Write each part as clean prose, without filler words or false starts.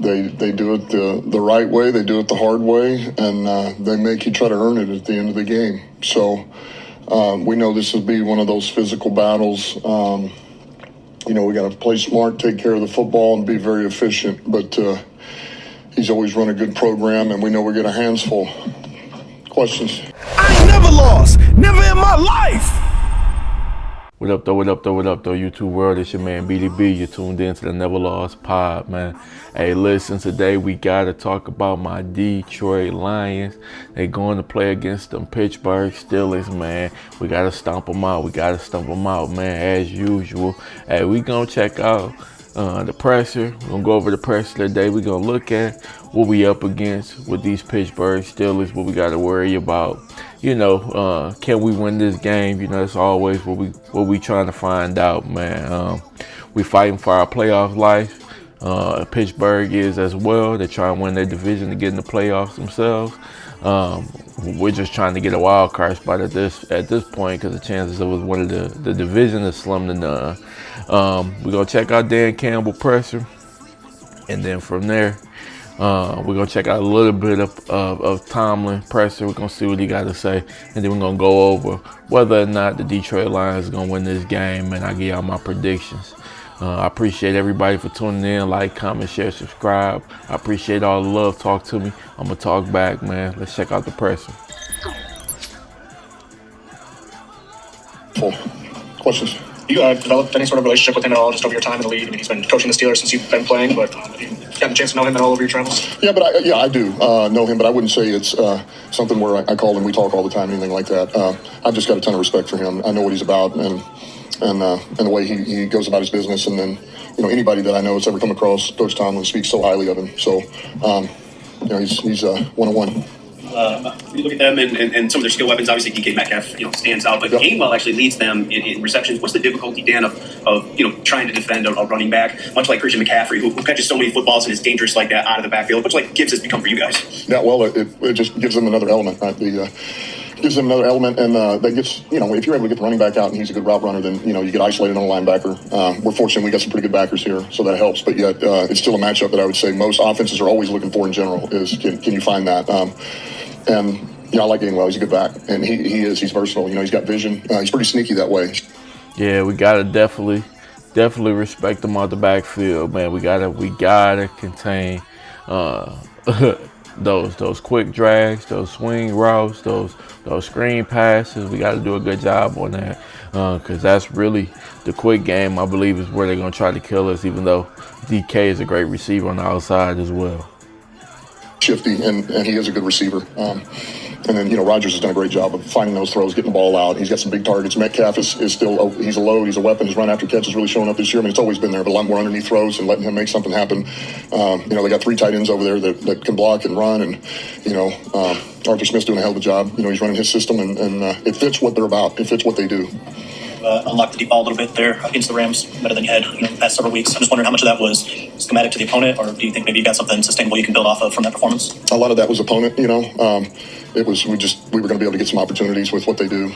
They do it the right way. They do it the hard way, and they make you try to earn it at the end of the game. So we know this will be one of those physical battles. We got to play smart, take care of the football, and be very efficient. But he's always run a good program, and we know we get our hands full. Questions? I ain't never lost, never in my life. What up, though, YouTube world? It's your man, BDB. You're tuned in to the NevaLoss pod, man. Hey, listen, today we got to talk about my Detroit Lions. They going to play against them Pittsburgh Steelers, man. We got to stomp them out. Man, as usual. Hey, we going to check out the pressure. We're going to go over the pressure today. We're going to look at what we up against with these Pittsburgh Steelers, what we got to worry about. Can we win this game? That's always what we trying to find out, man. We fighting for our playoff life. Pittsburgh is as well. They're trying to win their division to get in the playoffs themselves. We're just trying to get a wild card spot at this point because the chances of us winning the division is slim to none. We're gonna check out Dan Campbell pressure, and then from there, we're going to check out a little bit of Tomlin presser. We're going to see what he got to say. And then we're going to go over whether or not the Detroit Lions are going to win this game. And I give y'all my predictions. I appreciate everybody for tuning in. Like, comment, share, subscribe. I appreciate all the love. Talk to me. I'm going to talk back, man. Let's check out the presser. Questions? You developed any sort of relationship with him at all just over your time in the league? I mean, he's been coaching the Steelers since you've been playing, but have you gotten a chance to know him at all over your travels? Yeah, I do know him, but I wouldn't say it's something where I call him, we talk all the time, anything like that. I've just got a ton of respect for him. I know what he's about and the way he goes about his business. And then, anybody that I know that's ever come across Coach Tomlin speaks so highly of him. So, he's one-on-one. You look at them and some of their skill weapons. Obviously, DK Metcalf, stands out. But Gainwell actually leads them in receptions. What's the difficulty, Dan, of trying to defend a running back, much like Christian McCaffrey, who catches so many footballs and is dangerous like that out of the backfield? Much like Gibbs has become for you guys. Yeah, well, it just gives them another element, right? Gives them another element, and that gets, if you're able to get the running back out and he's a good route runner, then, you get isolated on a linebacker. We're fortunate we got some pretty good backers here, so that helps. But yet, it's still a matchup that I would say most offenses are always looking for in general is can you find that? I like Gainwell. He's a good back, and he's versatile. He's got vision. He's pretty sneaky that way. Yeah, we gotta definitely respect him out the backfield, man. We gotta contain those quick drags, those swing routes, those screen passes. We got to do a good job on that because that's really the quick game. I believe is where they're gonna try to kill us. Even though DK is a great receiver on the outside as well. Shifty, and he is a good receiver. And then, Rodgers has done a great job of finding those throws, getting the ball out. He's got some big targets. Metcalf is still, he's a load, he's a weapon. His run after catch is really showing up this year. I mean, it's always been there, but a lot more underneath throws and letting him make something happen. They got 3 tight ends over there that can block and run. And, Arthur Smith's doing a hell of a job. He's running his system, and it fits what they're about. It fits what they do. Unlocked the deep ball a little bit there against the Rams, better than you had the past several weeks. I'm just wondering how much of that was schematic to the opponent, or do you think maybe you got something sustainable you can build off of from that performance? A lot of that was opponent, It was we were going to be able to get some opportunities with what they do,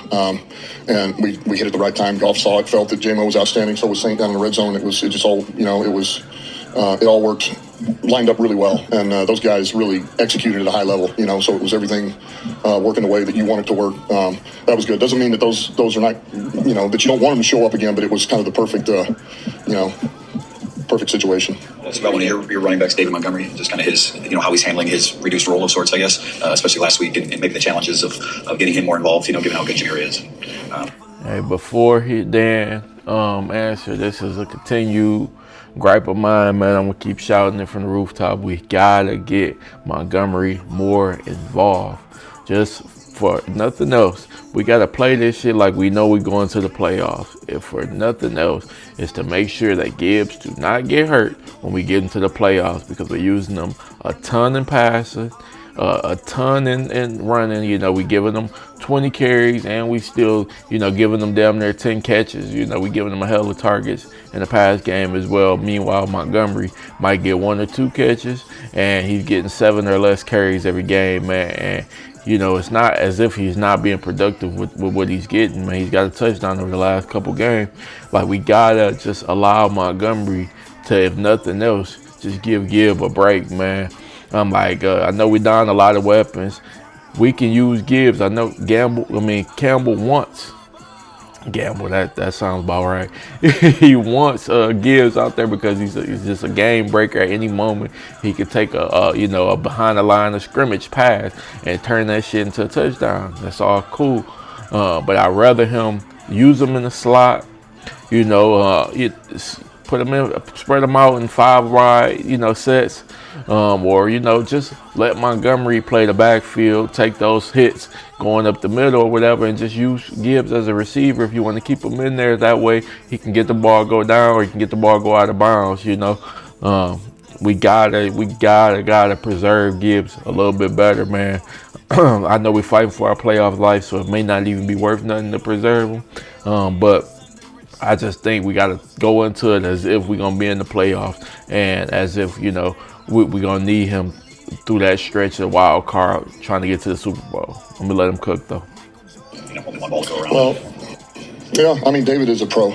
and we hit at the right time. Goff saw it, felt that J-Mo was outstanding. So was Saint down in the red zone. It all worked, lined up really well, and those guys really executed at a high level. So it was everything working the way that you want it to work. That was good. Doesn't mean that those are not, that you don't want them to show up again, but it was kind of the perfect, perfect situation. It's about one of your running backs, David Montgomery, just kind of his, how he's handling his reduced role of sorts, I guess, especially last week, and maybe the challenges of getting him more involved, given how good Jameer is. Hey, before Dan answer, this is a continued gripe of mine, man. I'm gonna keep shouting it from the rooftop. We gotta get Montgomery more involved. Just for nothing else, we gotta play this shit like we know we're going to the playoffs. If for nothing else, it's to make sure that Gibbs do not get hurt when we get into the playoffs, because we're using them a ton in passing, a ton in running. We giving them 20 carries, and we still, giving them damn near 10 catches. We giving them a hell of targets in the pass game as well. Meanwhile, Montgomery might get 1 or 2 catches, and he's getting 7 or less carries every game, man. And it's not as if he's not being productive with what he's getting, man. He's got a touchdown over the last couple games. Like, we gotta just allow Montgomery to, if nothing else, just give Gibb a break, man. I'm like, I know we down a lot of weapons. We can use Gibbs. I know Campbell wants. Gamble, that sounds about right. He wants Gibbs out there because he's just a game breaker at any moment. He could take a behind the line of scrimmage pass and turn that shit into a touchdown. That's all cool. But I'd rather him use him in the slot. Put them in, spread them out in 5 wide, sets, or just let Montgomery play the backfield, take those hits going up the middle or whatever, and just use Gibbs as a receiver if you want to keep him in there. That way he can get the ball go down or he can get the ball go out of bounds. We gotta preserve Gibbs a little bit better, man. I know we're fighting for our playoff life, so it may not even be worth nothing to preserve him, but I just think we got to go into it as if we're going to be in the playoffs and as if, we're going to need him through that stretch of wild card trying to get to the Super Bowl. I'm going to let him cook, though. Only one ball to go around. Well, yeah, I mean, David is a pro.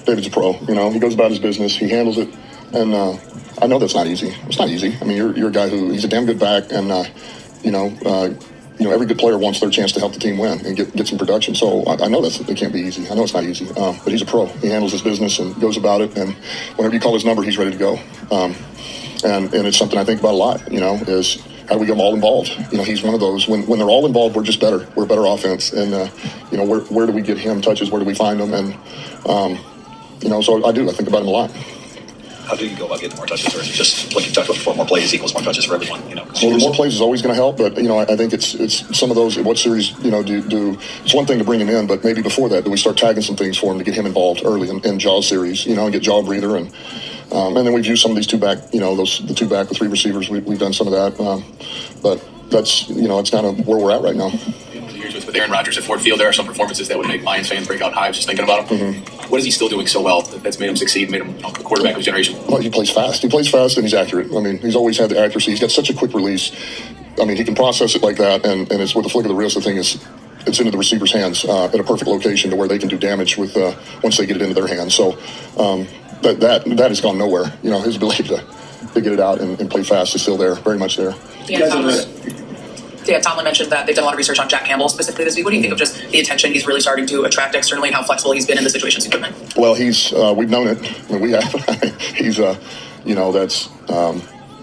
David's a pro. He goes about his business. He handles it. And I know that's not easy. It's not easy. I mean, you're a guy he's a damn good back. And, every good player wants their chance to help the team win and get some production. So I know it can't be easy. I know it's not easy. But he's a pro. He handles his business and goes about it. And whenever you call his number, he's ready to go. And it's something I think about a lot, is how do we get them all involved? He's one of those. When they're all involved, we're just better. We're a better offense. And, where do we get him touches? Where do we find them? And, so I think about him a lot. How do you go about getting more touches, or is it just like you talked about before, more plays equals more touches for everyone? Well, more plays is always going to help, but I think it's some of those. What series do? It's one thing to bring him in, but maybe before that, do we start tagging some things for him to get him involved early in jaw series? And get jaw breather, and then we've used some of these two back. The two back with 3 receivers. We've done some of that, but that's it's kind of where we're at right now. With Aaron Rodgers at Ford Field, there are some performances that would make Lions fans break out hives just thinking about him. Mm-hmm. What is he still doing so well that's made him succeed, made him the quarterback of his generation? Well, he plays fast. He plays fast and he's accurate. I mean, he's always had the accuracy. He's got such a quick release. I mean, he can process it like that, and it's with the flick of the wrist. The thing is, it's into the receiver's hands at a perfect location to where they can do damage with once they get it into their hands. So that has gone nowhere. His ability to get it out and play fast is still there, very much there. Yeah, Tomlin mentioned that they've done a lot of research on Jack Campbell specifically this week. What do you think of just the attention he's really starting to attract externally and how flexible he's been in the situations he's been in? Well, we've known it. I mean, we have. He's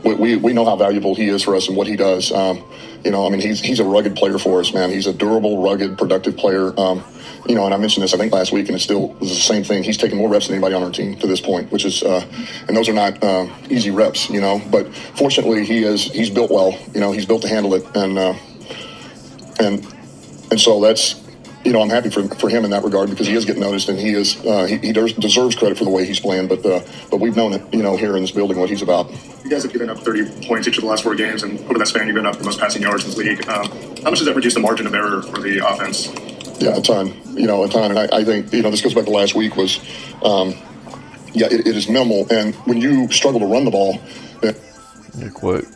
we know how valuable he is for us and what he does. He's a rugged player for us, man. He's a durable, rugged, productive player. And I mentioned this, I think, last week, and it still was the same thing. He's taken more reps than anybody on our team to this point, which is, and those are not easy reps, But fortunately, he's built well. He's built to handle it, and so that's, I'm happy for him in that regard because he is getting noticed, and he deserves credit for the way he's playing. But we've known it, here in this building, what he's about. You guys have given up 30 points each of the last 4 games, and over that span, you've given up the most passing yards in the league. How much does that reduce the margin of error for the offense? Yeah, a ton. And I think, this goes back to last week was, it is minimal. And when you struggle to run the ball. Quick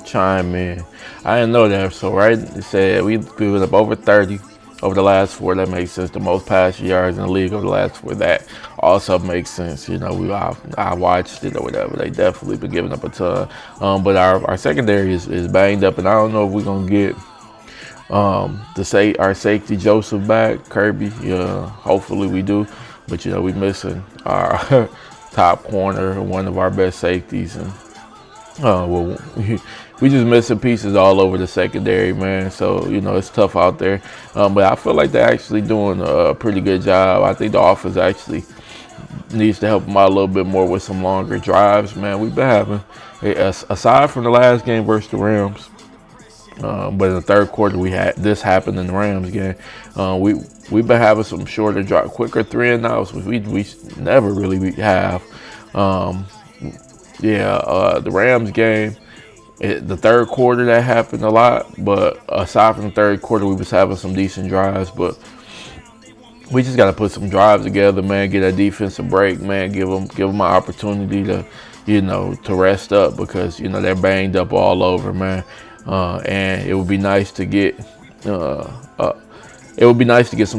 chime in. I didn't know that. So, right, it said we've given up over 30 over the last 4. That makes sense. The most passing yards in the league over the last 4. That also makes sense. I watched it or whatever. They definitely been giving up a ton. But our secondary is banged up, and I don't know if we're going to get our safety Joseph back, Kirby. Hopefully we do, but we missing our top corner, one of our best safeties, and we just missing pieces all over the secondary, man. So it's tough out there, but I feel like they're actually doing a pretty good job. I think the offense actually needs to help them out a little bit more with some longer drives, man. We've been having, aside from the last game versus the Rams. But in the third quarter, this happened in the Rams game. We've been having some shorter drive, quicker 3 and outs, which we never really have. The Rams game, the third quarter that happened a lot. But aside from the third quarter, we was having some decent drives. But we just got to put some drives together, man. Get a defensive break, man. Give them an opportunity to, to rest up because they're banged up all over, man. And it would be nice to get some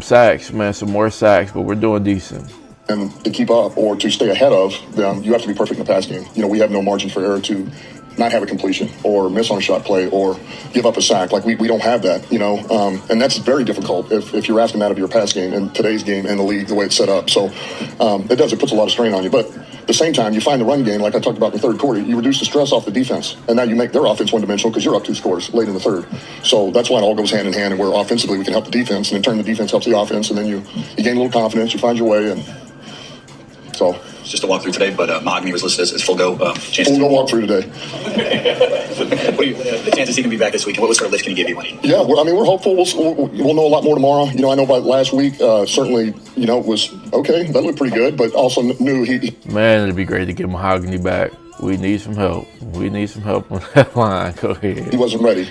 sacks, man, some more sacks, but we're doing decent. and to keep up or to stay ahead of them, you have to be perfect in the pass game. We have no margin for error to not have a completion or miss on a shot play or give up a sack. Like we don't have that, and that's very difficult if you're asking that of your pass game in today's game and the league, the way it's set up. So it puts a lot of strain on you. But at the same time, you find the run game, like I talked about in the third quarter, you reduce the stress off the defense, and now you make their offense one-dimensional because you're up 2 scores late in the third. So that's why it all goes hand in hand, and where offensively we can help the defense, and in turn the defense helps the offense, and then you gain a little confidence, you find your way, and so. It's just a walkthrough today, but Mahogany was listed as full go. Full go walkthrough today. The chances he can be back this week, and what sort of lift can he give you when he? Yeah, we're hopeful. We'll know a lot more tomorrow. I know by last week, certainly, it was okay. That looked pretty good, but also knew he. Man, it'd be great to get Mahogany back. We need some help. We need some help on that line. Go ahead. He wasn't ready.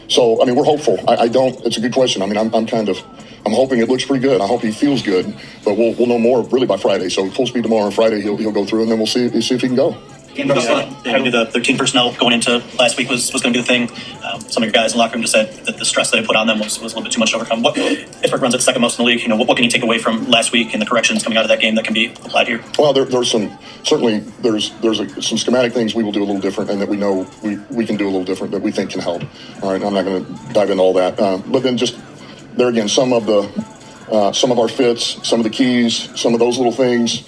So, we're hopeful. I don't. It's a good question. I'm hoping it looks pretty good. I hope he feels good, but we'll know more really by Friday. So full speed tomorrow. On Friday he'll go through, and then we'll see if he can go. The 13 personnel going into last week was going to be the thing. Some of your guys in the locker room just said that the stress that I put on them was a little bit too much to overcome. Pittsburgh runs it second most in the league. What can you take away from last week and the corrections coming out of that game that can be applied here? Well, there's some schematic things we will do a little different, and that we know we can do a little different that we think can help. All right, I'm not going to dive into all that, but then just there again, some of our fits, some of the keys, some of those little things.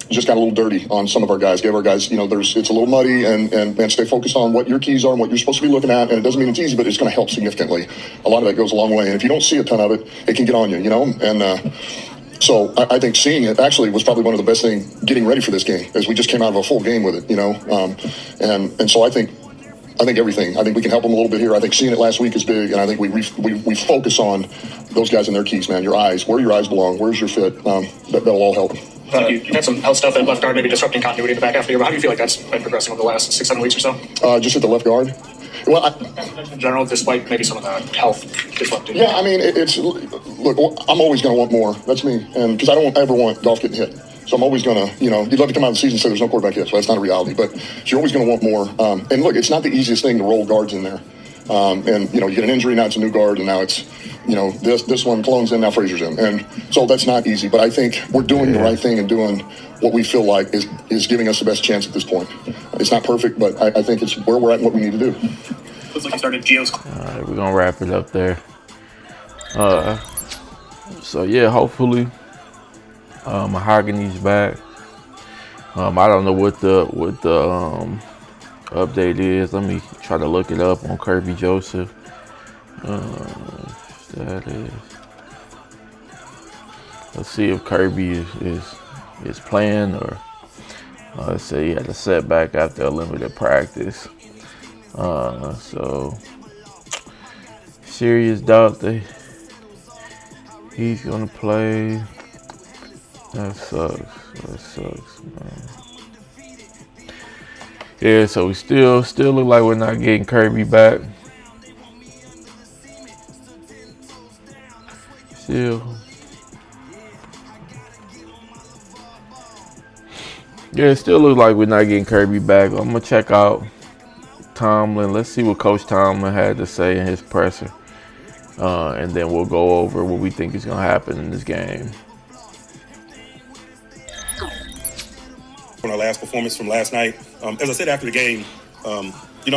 Just got a little dirty on some of our guys. Gave our guys, it's a little muddy, and stay focused on what your keys are and what you're supposed to be looking at. And it doesn't mean it's easy, but it's going to help significantly. A lot of that goes a long way. And if you don't see a ton of it, it can get on you, And so I think seeing it actually was probably one of the best things getting ready for this game, as we just came out of a full game with it, And so I think everything. I think we can help them a little bit here. I think seeing it last week is big, and I think we focus on those guys and their keys, man. Your eyes, where your eyes belong, where's your fit. That'll all help. You've had some health stuff at left guard, maybe disrupting continuity in the back half of the year. But how do you feel like that's been progressing over the last 6-7 weeks or so? Just at the left guard. Well, in general, despite maybe some of the health disrupting. Yeah, look, I'm always going to want more. That's me, and because I don't ever want Goff getting hit. So I'm always going to, you'd love to come out of the season and say there's no quarterback hit. So that's not a reality. But you're always going to want more. And look, it's not the easiest thing to roll guards in there. And you get an injury, now it's a new guard, and now it's, this one clones in, now Frazier's in. And so that's not easy. But I think we're doing the right thing and doing what we feel like is giving us the best chance at this point. It's not perfect, but I think it's where we're at and what we need to do. Looks like you started Gio's. All right, we're going to wrap it up there. So, yeah, hopefully Mahogany's back. I don't know what the update is. Let me try to look it up on Kirby Joseph. That is. Let's see if Kirby is playing, or let's say he had a setback after a limited practice. So serious doubt that he's gonna play. That sucks, man. Yeah, so we still look like we're not getting Kirby back. Still. Yeah, it still looks like we're not getting Kirby back. I'm gonna check out Tomlin. Let's see what Coach Tomlin had to say in his presser. And then we'll go over what we think is gonna happen in this game. On our last performance from last night, as I said after the game, I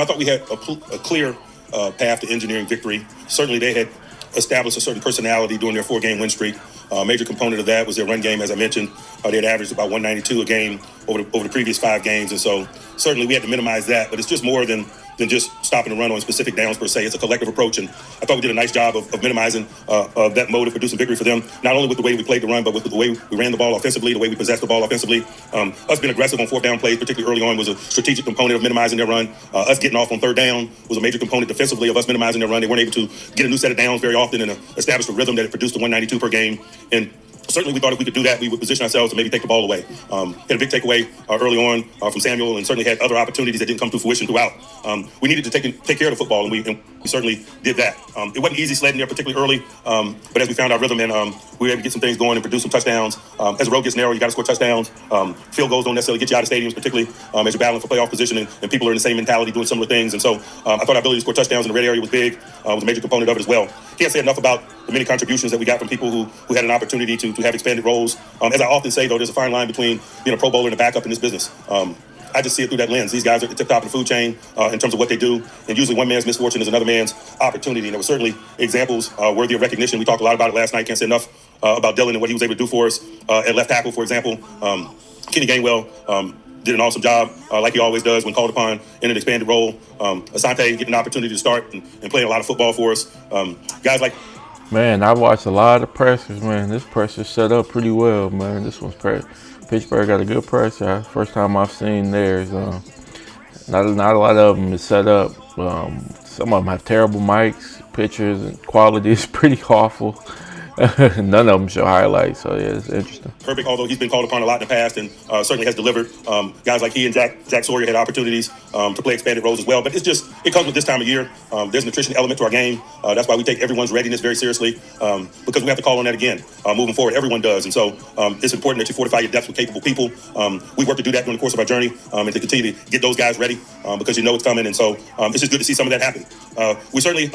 thought we had a clear path to engineering victory. Certainly they had established a certain personality during their 4-game win streak. A major component of that was their run game, as I mentioned. They had averaged about 192 a game over the previous 5 games, and so certainly we had to minimize that, but it's just more than just stopping the run on specific downs per se. It's a collective approach, and I thought we did a nice job of minimizing that mode of producing victory for them, not only with the way we played the run, but with the way we ran the ball offensively, the way we possessed the ball offensively. Us being aggressive on 4th down plays, particularly early on, was a strategic component of minimizing their run. Us getting off on 3rd down was a major component defensively of us minimizing their run. They weren't able to get a new set of downs very often and establish a rhythm that produced the 192 per game. And certainly we thought if we could do that, we would position ourselves to maybe take the ball away. Had a big takeaway early on from Samuel, and certainly had other opportunities that didn't come to fruition throughout. We needed to take care of the football, and we certainly did that. It wasn't easy sledding there, particularly early, but as we found our rhythm and we were able to get some things going and produce some touchdowns. As the road gets narrow, you got to score touchdowns. Field goals don't necessarily get you out of stadiums, particularly as you're battling for playoff position and people are in the same mentality doing similar things. And so I thought our ability to score touchdowns in the red area was big, was a major component of it as well. can't say enough about the many contributions that we got from people who had an opportunity to have expanded roles. As I often say, though, there's a fine line between being a Pro Bowler and a backup in this business. I just see it through that lens. These guys are at the tip top of the food chain in terms of what they do, and usually one man's misfortune is another man's opportunity. And there were certainly examples worthy of recognition. We talked a lot about it last night. Can't say enough about Dylan and what he was able to do for us at left tackle, for example. Kenny Gainwell did an awesome job, like he always does when called upon in an expanded role. Asante getting an opportunity to start and playing a lot of football for us. Guys like... Man, I watched a lot of pressers, man. This presser set up pretty well, man. This one's Pittsburgh got a good presser. First time I've seen theirs. Not a lot of them is set up. Some of them have terrible mics, pictures, and quality is pretty awful. None of them show highlights, so yeah, it's interesting. Herbig, although he's been called upon a lot in the past and certainly has delivered. Guys like he and Jack Sawyer had opportunities to play expanded roles as well. But it comes with this time of year. There's an attrition element to our game. That's why we take everyone's readiness very seriously because we have to call on that again moving forward. Everyone does. And so it's important that you fortify your depth with capable people. We work to do that during the course of our journey and to continue to get those guys ready because you know it's coming. And so it's just good to see some of that happen. We certainly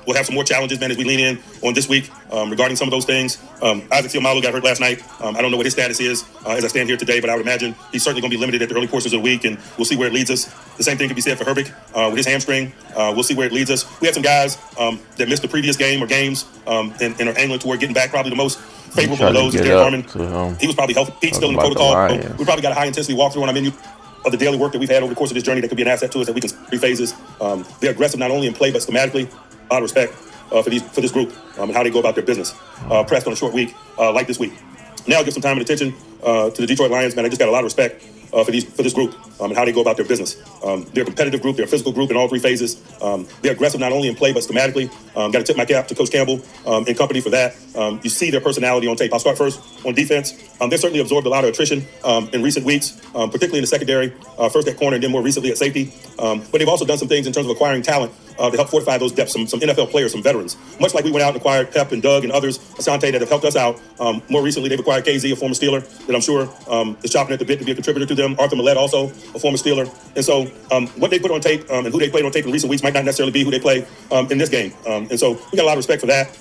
we'll have some more challenges, man, as we lean in on this week regarding some of those things. Isaac Seumalo got hurt last night. I don't know what his status is as I stand here today, but I would imagine he's certainly going to be limited at the early portions of the week, and we'll see where it leads us. The same thing can be said for Herbig with his hamstring. We'll see where it leads us. We had some guys that missed the previous game or games and are angling toward getting back. Probably the most favorable of those is Derek Harmon. He was probably healthy. Pete's still in the protocol. We probably got a high-intensity walkthrough on our menu of the daily work that we've had over the course of this journey that could be an asset to us that we can see 3 phases. They're aggressive not only in play but schematically. A lot of respect for this group and how they go about their business. Pressed on a short week like this week. Now I'll give some time and attention to the Detroit Lions, man. I just got a lot of respect for this group and how they go about their business. They're a competitive group. They're a physical group in all 3 phases. They're aggressive not only in play but schematically. Got to tip my cap to Coach Campbell and company for that. You see their personality on tape. I'll start first on defense. They've certainly absorbed a lot of attrition in recent weeks, particularly in the secondary, first at corner and then more recently at safety. But they've also done some things in terms of acquiring talent to help fortify those depths, some NFL players, some veterans. Much like we went out and acquired Pep and Doug and others, Asante, that have helped us out. More recently, they've acquired KZ, a former Steeler, that I'm sure is chopping at the bit to be a contributor to them. Arthur Millette, also a former Steeler. And so what they put on tape and who they played on tape in recent weeks might not necessarily be who they play in this game. And so we got a lot of respect for that.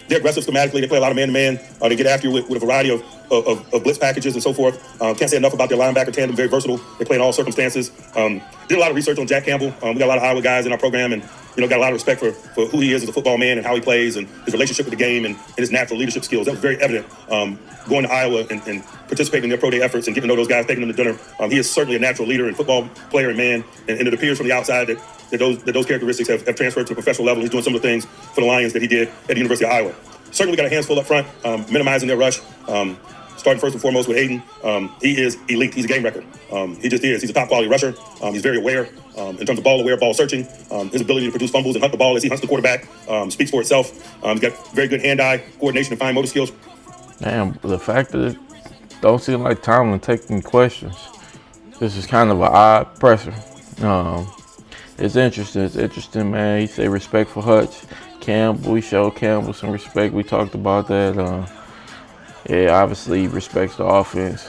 They're aggressive schematically. They play a lot of man-to-man. They get after you with a variety of blitz packages and so forth. Can't say enough about their linebacker tandem. Very versatile. They play in all circumstances. Did a lot of research on Jack Campbell. We got a lot of Iowa guys in our program and got a lot of respect for who he is as a football man and how he plays and his relationship with the game and his natural leadership skills. That was very evident going to Iowa and participating in their pro day efforts and getting to know those guys, taking them to dinner. He is certainly a natural leader and football player and man. And it appears from the outside that those characteristics have transferred to a professional level. He's doing some of the things for the Lions that he did at the University of Iowa. Certainly got a hands full up front, minimizing their rush. Starting first and foremost with Aiden. He is elite. He's a game record. He just is. He's a top quality rusher. He's very aware in terms of ball aware, ball searching. His ability to produce fumbles and hunt the ball as he hunts the quarterback speaks for itself. He's got very good hand-eye coordination and fine motor skills. Damn, the fact that it don't seem like Tomlin taking questions. This is kind of an odd presser. It's interesting, man. He said respect for Hutch. Campbell, we showed Campbell some respect. We talked about that. Yeah, obviously he respects the offense.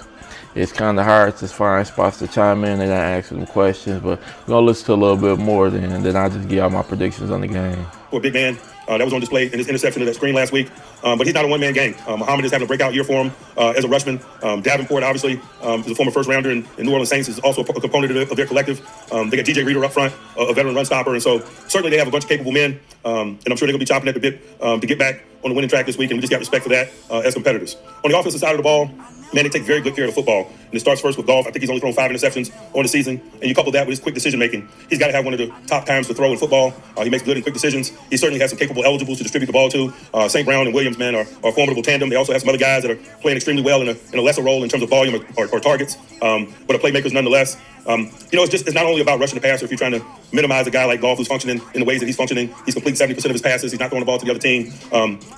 It's kind of hard to find spots to chime in and ask them questions, but we're going to listen to a little bit more then I just give out my predictions on the game. For a big man, that was on display in his interception of that screen last week. But he's not a one-man gang. Muhammad is having a breakout year for him as a rushman. Davenport, obviously, is a former first-rounder in New Orleans Saints, is also a component of their collective. They got DJ Reader up front, a veteran run stopper, and so certainly they have a bunch of capable men, and I'm sure they're going to be chopping at the bit to get back on the winning track this week, and we just got respect for that as competitors. On the offensive side of the ball, man, they take very good care of the football. And it starts first with Goff. I think he's only thrown 5 interceptions on the season. And you couple that with his quick decision-making. He's got to have one of the top times to throw in football. He makes good and quick decisions. He certainly has some capable eligibles to distribute the ball to. St. Brown and Williams, man, are a formidable tandem. They also have some other guys that are playing extremely well in a lesser role in terms of volume or targets, but are playmakers nonetheless. It's not only about rushing the passer. If you're trying to minimize a guy like Goff who's functioning in the ways that he's functioning, he's completing 70% of his passes. He's not throwing the ball to the other team.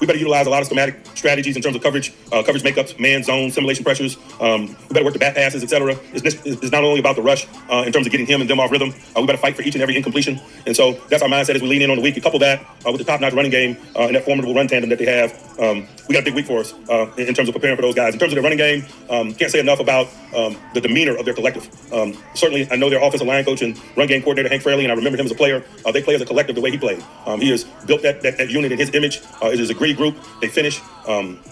We better utilize a lot of schematic strategies in terms of coverage makeups, man, zone, simulation pressures. We better work the the bat passes, etc. It's not only about the rush in terms of getting him and them off rhythm. We better fight for each and every incompletion. And so that's our mindset as we lean in on the week. You couple that with the top-notch running game and that formidable run tandem that they have. We got a big week for us in terms of preparing for those guys. In terms of their running game, can't say enough about the demeanor of their collective. Certainly, I know their offensive line coach and run game coordinator, Hank Fraley, and I remember him as a player. They play as a collective the way he played. He has built that unit in his image. It is a gritty group. They finish.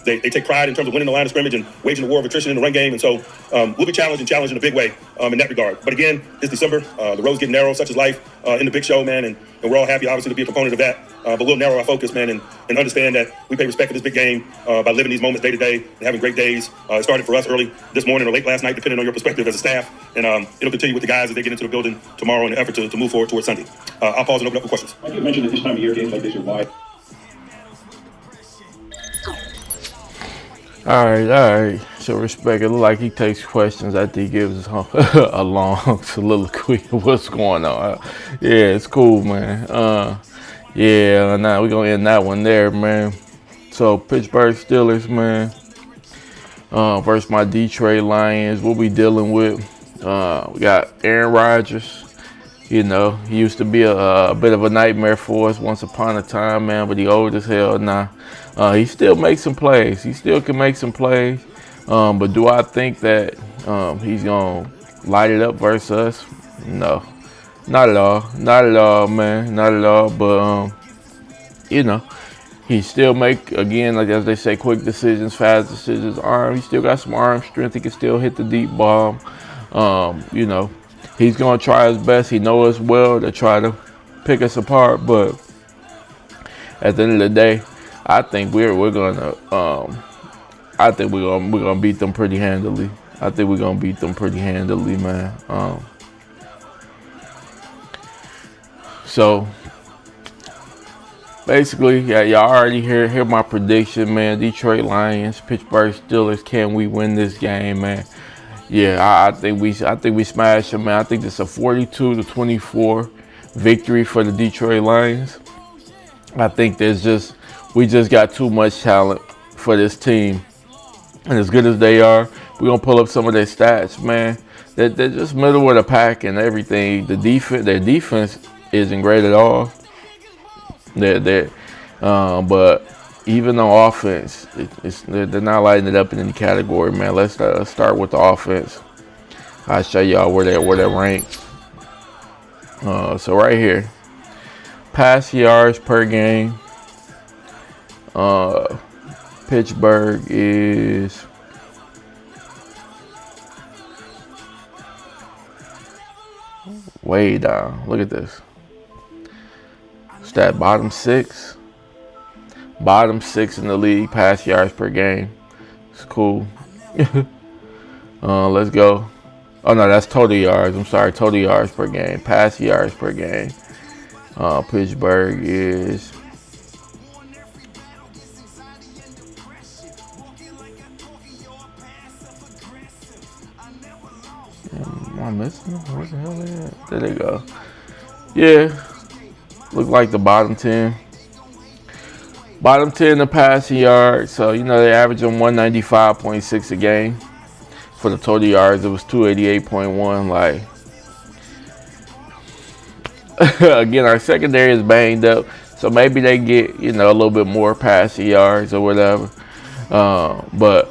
They take pride in terms of winning the line of scrimmage and waging the war of attrition in the run game. And so we'll be challenged in a big way in that regard. But again, it's December. The road's getting narrow, such is life in the big show, man. And we're all happy, obviously, to be a proponent of that. But we'll narrow our focus, man, and understand that we pay respect for this big game by living these moments day to day and having great days. It started for us early this morning or late last night, depending on your perspective as a staff. And it'll continue with the guys as they get into the building tomorrow in an effort to move forward towards Sunday. I'll pause and open up for questions. Like you mentioned that this time of year, games like this are wide. All right. So respect. It look like he takes questions after he gives us a long soliloquy of what's going on. Yeah, it's cool, man. Yeah, now we're gonna end that one there, man. So Pittsburgh Steelers, man, versus my Detroit Lions. We'll be dealing with. We got Aaron Rodgers. You know, he used to be a bit of a nightmare for us once upon a time, man, but he old as hell now. He still makes some plays. He still can make some plays. But do I think that he's going to light it up versus us? No. Not at all. Not at all, man. Not at all. But, you know, he still make, again, like as they say, quick decisions, fast decisions. He still got some arm strength. He can still hit the deep ball. You know. He's going to try his best. He knows us well to try to pick us apart. But at the end of the day, I think we're going to beat them pretty handily. I think we're going to beat them pretty handily, man. So basically, yeah, y'all already hear my prediction, man. Detroit Lions, Pittsburgh Steelers. Can we win this game, man? Yeah, I think we smash them, man. I think it's a 42-24 victory for the Detroit Lions. I think we just got too much talent for this team. And as good as they are, we're gonna pull up some of their stats, man. They're just middle of the pack and everything. Their defense isn't great at all. But even on offense, they're not lighting it up in any category, man. Let's start with the offense. I'll show y'all where they're ranked. So right here, pass yards per game. Pittsburgh is way down. Look at this. It's that bottom six. Bottom six in the league, pass yards per game. It's cool. Let's go. Oh, no, that's total yards. I'm sorry, total yards per game. Pass yards per game. Pittsburgh is... Am I missing them? Where the hell they at? There they go. Yeah. Look like the bottom 10. Bottom 10 in the passing yards. So, you know, they average on 195.6 a game. For the total yards, it was 288.1. Like, again, our secondary is banged up. So maybe they get, you know, a little bit more passing yards or whatever. But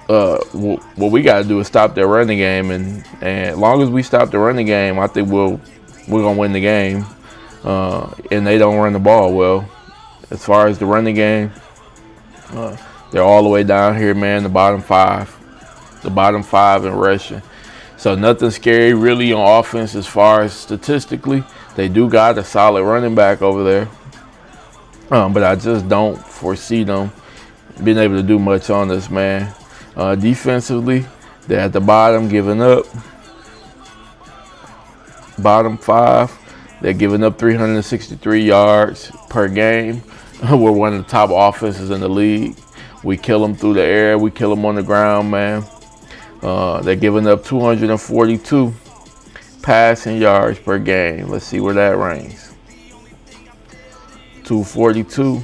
what we got to do is stop their running game. And as long as we stop the running game, I think we're going to win the game. And they don't run the ball well. As far as the running game, they're all the way down here, man, the bottom five. The bottom five in rushing. So nothing scary really on offense as far as statistically. They do got a solid running back over there. But I just don't foresee them being able to do much on this, man. Defensively, they're at the bottom, giving up. Bottom five, they're giving up 363 yards per game. We're one of the top offenses in the league. We kill them through the air. We kill them on the ground, man. They're giving up 242 passing yards per game. Let's see where that ranks. 242.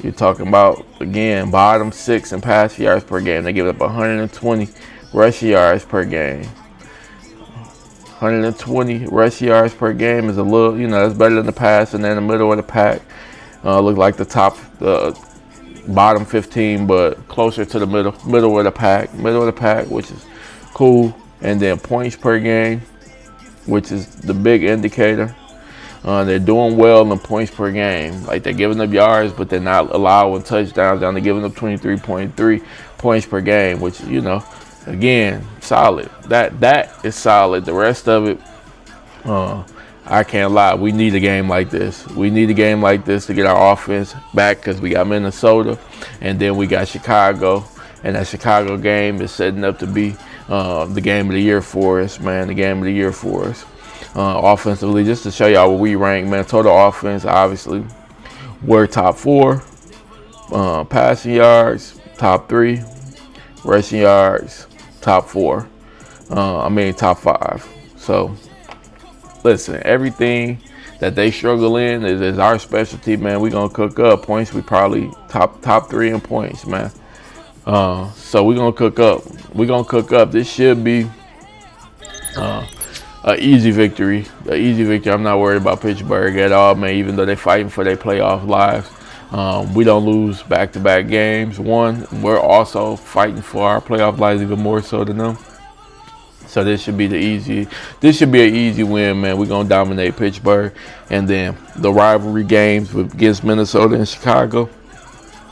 You're talking about, again, bottom six in passing yards per game. They give up 120 rushing yards per game. 120 rushing yards per game is a little, you know, that's better than the pass, and then the middle of the pack. Look like the bottom 15, but closer to the middle of the pack, which is cool. And then points per game, which is the big indicator. They're doing well in points per game. Like, they're giving up yards, but they're not allowing touchdowns. They're giving up 23.3 points per game, which, you know, again, solid. That is solid. The rest of it, I can't lie. We need a game like this. We need a game like this to get our offense back, because we got Minnesota, and then we got Chicago. And that Chicago game is setting up to be the game of the year for us, man. The game of the year for us. Offensively, just to show y'all where we rank, man. Total offense, obviously, we're top 4. Passing yards, top 3. Rushing yards, top 4. Top 5. So, listen, everything that they struggle in is our specialty, man. We gonna cook up points. We probably top 3 in points, man. So we gonna cook up. This should be an easy victory. I'm not worried about Pittsburgh at all, man. Even though they're fighting for their playoff lives, we don't lose back-to-back games. We're also fighting for our playoff lives even more so than them. So this should be an easy win, man. We're gonna dominate Pittsburgh, and then the rivalry games against Minnesota and Chicago,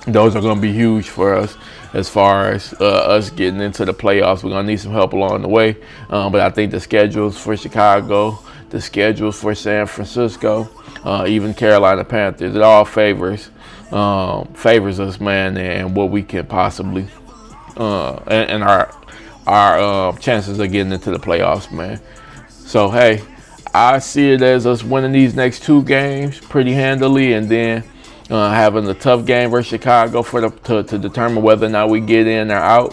those are gonna be huge for us. As far as us getting into the playoffs, we're going to need some help along the way. But I think the schedules for Chicago, the schedules for San Francisco, even Carolina Panthers, it all favors us, man, and what we can possibly, and our chances of getting into the playoffs, man. So, hey, I see it as us winning these next 2 games pretty handily, and then having a tough game versus Chicago to determine whether or not we get in or out,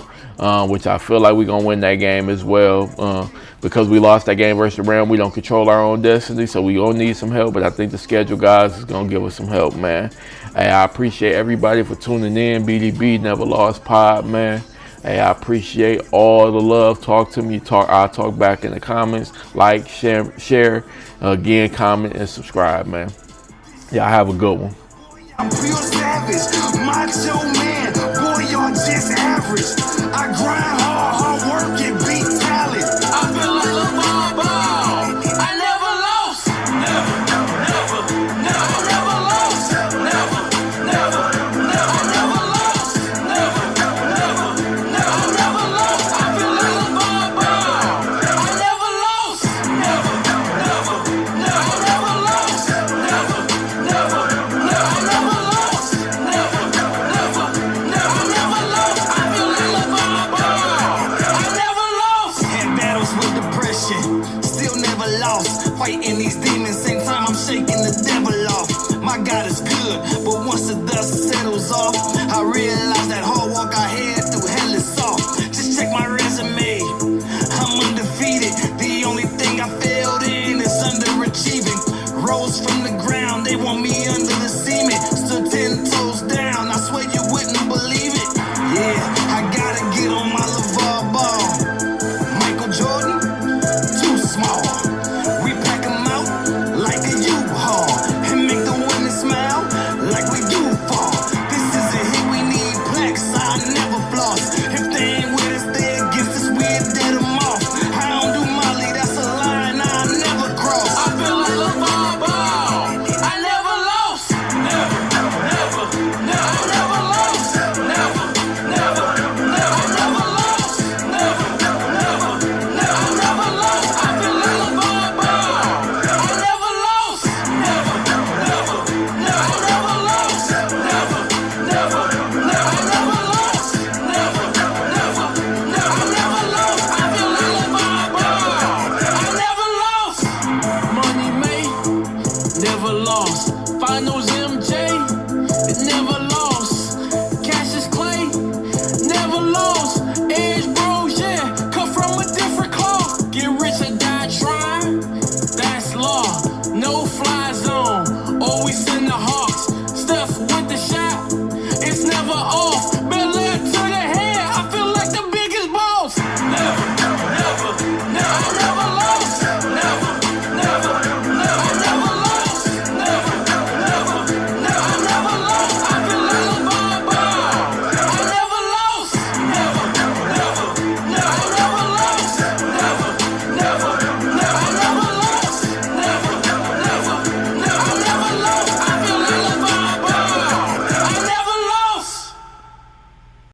which I feel like we're going to win that game as well. Because we lost that game versus the Rams, we don't control our own destiny, so we going to need some help. But I think the schedule, guys, is going to give us some help, man. Hey, I appreciate everybody for tuning in. BDB, NevaLoss Pod, man. Hey, I appreciate all the love. Talk to me. I'll talk back in the comments. Like, share. Again, comment, and subscribe, man. Y'all have a good one. I'm pure savage, macho man, boy, y'all just average. I grind hard work and beat talent. I feel like LeVar Ball. I never lost. Never lost. Never, lost. I feel like LeVar Ball. I never lost. Never lost. Fighting these demons, same time I'm shaking the devil off. My God is good, but once the dust settles off, I realize that hard walk I had through hell is soft. Just check my resume, I'm undefeated. The only thing I failed in is underachieving. Rose from